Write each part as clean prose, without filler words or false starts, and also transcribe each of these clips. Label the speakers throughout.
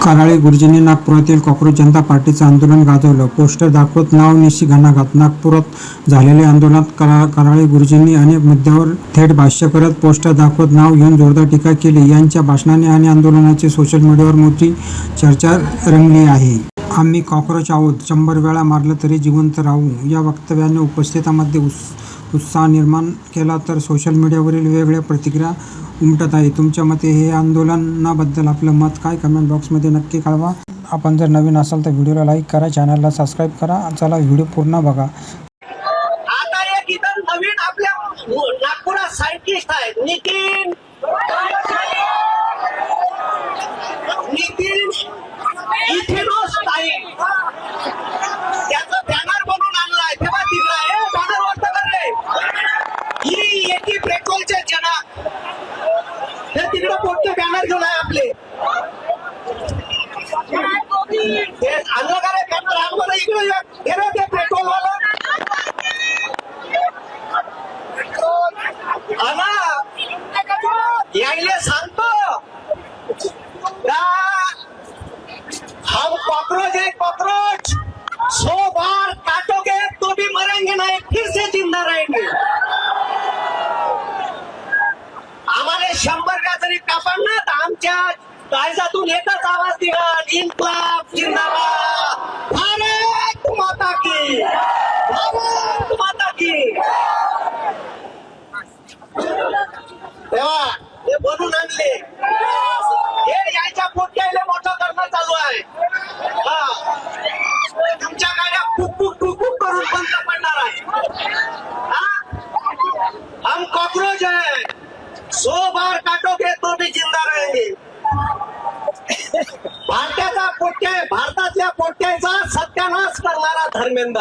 Speaker 1: कराळे गुरुजींनी नागपुरातील कॉक्रोच जनता पार्टीचं आंदोलन गाजवलं. पोस्टर दाखवत नाव निशी घणाघात. नागपुरात झालेल्या आंदोलनात कराळे गुरुजींनी अनेक मुद्द्यावर थेट भाष्य करत पोस्टर दाखवत नाव घेऊन जोरदार टीका केली. यांच्या भाषणाने आणि आंदोलनाची सोशल मीडियावर मोठी चर्चा रंगली आहे. आम्ही कॉक्रोच आहोत, 100 वेळा मारलं तरी जिवंत राहू, या वक्तव्याने उपस्थितांमध्ये उत्साह निर्माण केला तर सोशल मीडियावरील वेगवेगळ्या प्रतिक्रिया उमटत आहे. तुमच्या मते हे आंदोलनाबद्दल आपलं मत काय? कमेंट बॉक्समध्ये नक्की कळवा. आपण जर नवीन असाल तर व्हिडिओला लाईक करा, चॅनलला सबस्क्राईब करा. चला व्हिडिओ पूर्ण बघा.
Speaker 2: आता एक इथं नवीन आपल्या नागपुरात सायंटिस्ट आहेत नितीन इथिनोस टाईम, त्याचं बॅनर बनवून आणलाय. तेव्हा तिकडे आहे बॅनर वाटत करे ही एकी पेट्रोलचे जनक हे तिकडे मोठे बॅनर घेऊन आहे आपले. आणलं का रे बॅनर? आम्हाला इकडे हे रे ते पेट्रोल वाला यायले सांगतो हम कॉकरोच है, कॉकरोच 100 बार काटोगे तो भी मरेंगे नहीं, फिर से जिंदा रहेंगे. आम्हाला 100 का जरी कापड ना तर आमच्या काळजातून एकच आवाज निघाल, इन्क्लाब जिंदाबाद, भारत माता की, भारत माता की. तेव्हा हे बनून आणले, हे यायच्या पोट्याला मोठं करणं चालू आहे. तुमच्या गाड्या कुक करून बंद पडणार आहे. हम कॉकरोच है, 100 बार काटोगे तो भी जिंदा रहेंगे. भारतातल्या पोट्याचा सत्यानाश करणारा धर्मेंद्र.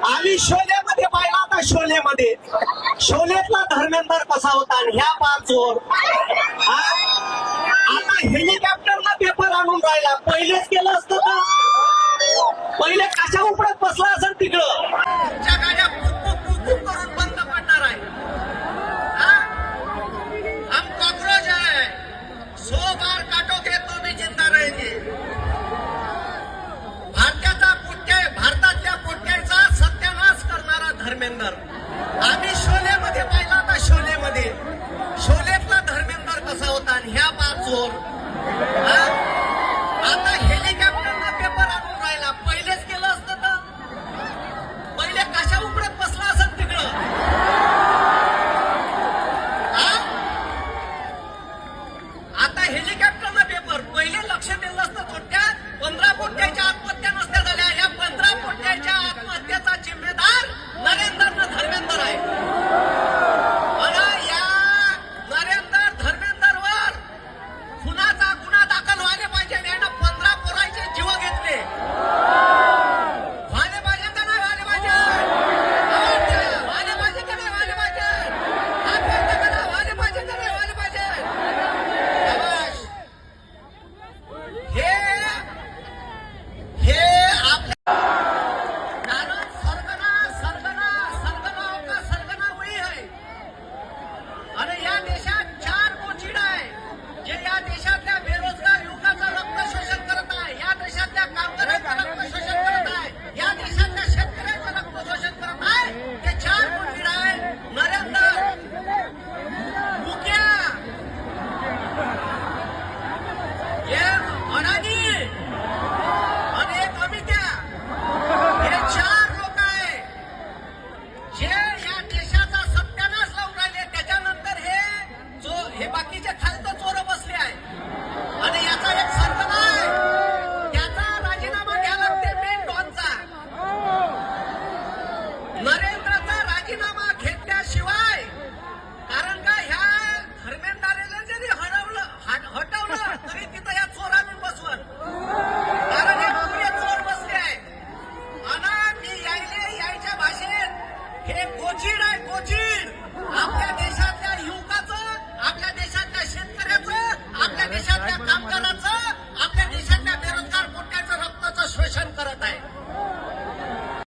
Speaker 2: आम्ही शोलेमध्ये पाहिला होता, शोलेतला धर्मेंद्र कसा होता. आणि ह्या 5 चोर आता हेलिकॉप्टरला पेपर आणून राहिला. पहिलेच केलं असतं तर पहिले कशा उपडत बसला असेल तिकडं. तुमच्या गाड्या करून बंद पडणार आहे. हम कॉकरोच है, 100 बार काटोगे तो भी जिंदा रहेंगे. भारतातल्या पोट्याचा सत्यानाश करणारा धर्मेंद्र. आम्ही शोलेमध्ये पाहिला होता, शोलेतला धर्मेंद्र कसा होता. आणि ह्या 5 चोर आता हेलिकॉप्टरला पेपर आणून राहिला. पहिलेच केलं असतं तर पहिले कशा उपडत बसला असत तिकडं. आता हेलिकॉप्टरला पेपर पहिले लक्ष दिलं असतं. थोडक्यात 15 पोट्याच्या आत्महत्या नसत्या झाल्या. या 15 पोट्याच्या आत्महत्याचा जिम्मेदार धर्मेंद्र आहे. या धर्मेंद्रवर खुनाचा गुन्हा दाखल व्हायला पाहिजे. यानं 15 पोरांचे जीव घेतले. व्हायला पाहिजे का नाही व्हायला पाहिजे? व्हायला पाहिजे का नाही व्हायला पाहिजे? व्हायला पाहिजे का नाही व्हायला पाहिजे? हे आपल्या कारण सरगना वही है. आणि या देशात 4 मोचीड आहे जे या देशातल्या बेरोजगार युवकाचं रक्त शोषण करत आहे. या देशातल्या कामगारांचं रक्त शोषण करत आहे. या देशातल्या शेतकऱ्यांचं रक्त शोषण करत आहे. ते 4 मोचीड आहे. नरेंद्र, मुक्या, हे अडाणी आणि एक अमित्या, हे 4 लोक आहे जे या देशाचा सत्यानाश लावून राहिले. त्याच्यानंतर हे बाकीचे खालचं चोर बसले आहे. आणि याचा एक सरगना आहे, त्याचा राजीनामा घ्यायला लागते मेन डॉनचा. नरेंद्रचा राजीनामा घेतल्याशिवाय, कारण का ह्या धर्मेंद्राला जरी हटवलं तरी तिथं या चोरांनी बसवण. कारण हे पुरे चोर बसले आहे. आणि मी यायच्या भाषेत हे